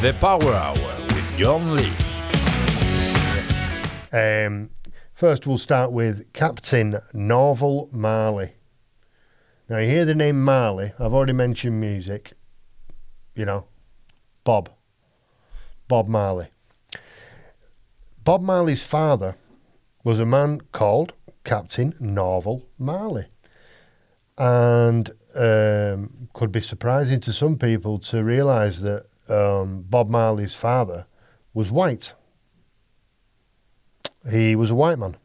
The Power Hour with John Lee. First, we'll start with Captain Norval Marley. Now, you hear the name Marley. I've already mentioned music. You know, Bob Marley. Bob Marley's father was a man called Captain Norval Marley. And could be surprising to some people to realise that Bob Marley's father was white. He was a white man,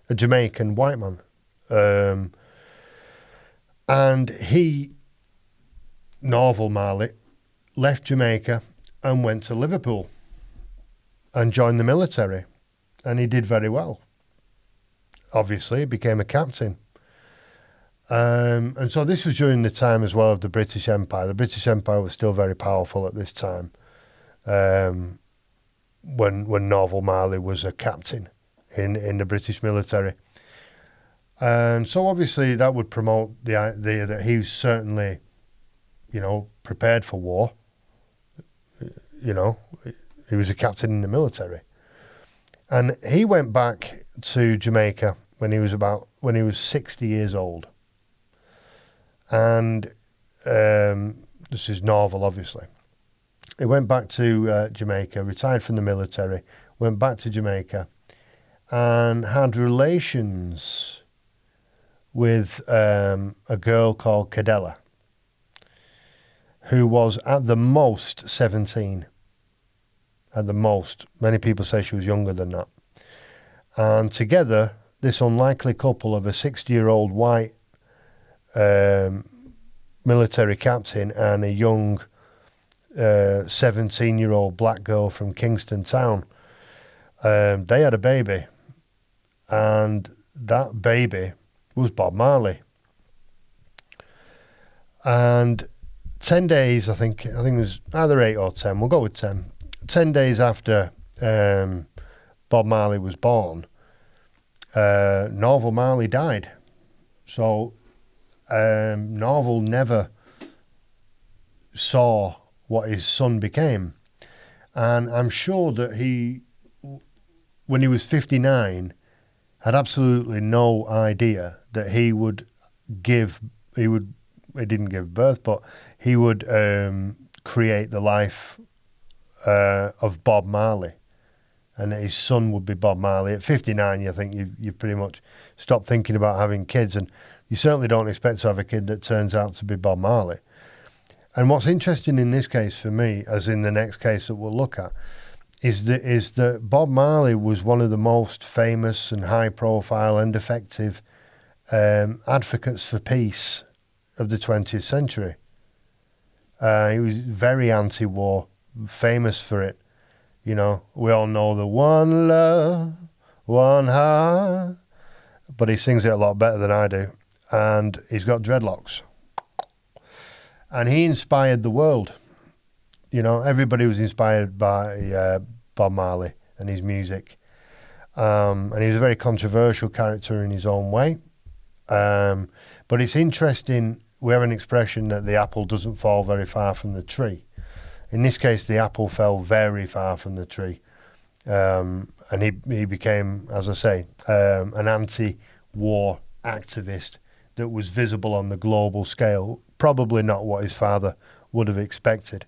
a Jamaican white man. And he, Norval Marley, left Jamaica and went to Liverpool and joined the military. And he did very well. Obviously, he became a captain. And so this was during the time as well of the British Empire. The British Empire was still very powerful at this time, when Norval Marley was a captain in the British military. And so obviously that would promote the idea that he was certainly, prepared for war. He was a captain in the military. And he went back to Jamaica when he was 60 years old. And this is Norval, obviously. He went back to Jamaica, retired from the military, went back to Jamaica, and had relations with a girl called Cadella, who was at the most 17. At the most. Many people say she was younger than that. And together, this unlikely couple of a 60-year-old white military captain and a young 17-year-old black girl from Kingston Town, they had a baby, and that baby was Bob Marley. And 10 days, I think it was either 8 or 10, we'll go with 10. 10 days after Bob Marley was born, Norval Marley died. So Norval never saw what his son became. And I'm sure that he, when he was 59, had absolutely no idea that he didn't give birth, but he would create the life of Bob Marley, and that his son would be Bob Marley. At 59, I think you pretty much stopped thinking about having kids, and you certainly don't expect to have a kid that turns out to be Bob Marley. And what's interesting in this case for me, as in the next case that we'll look at, is that Bob Marley was one of the most famous and high-profile and effective advocates for peace of the 20th century. He was very anti-war, famous for it. We all know the one love, one heart, but he sings it a lot better than I do. And he's got dreadlocks. And he inspired the world. Everybody was inspired by Bob Marley and his music. And he was a very controversial character in his own way. But it's interesting, we have an expression that the apple doesn't fall very far from the tree. In this case, the apple fell very far from the tree. And he became, as I say, an anti-war activist that was visible on the global scale. Probably not what his father would have expected.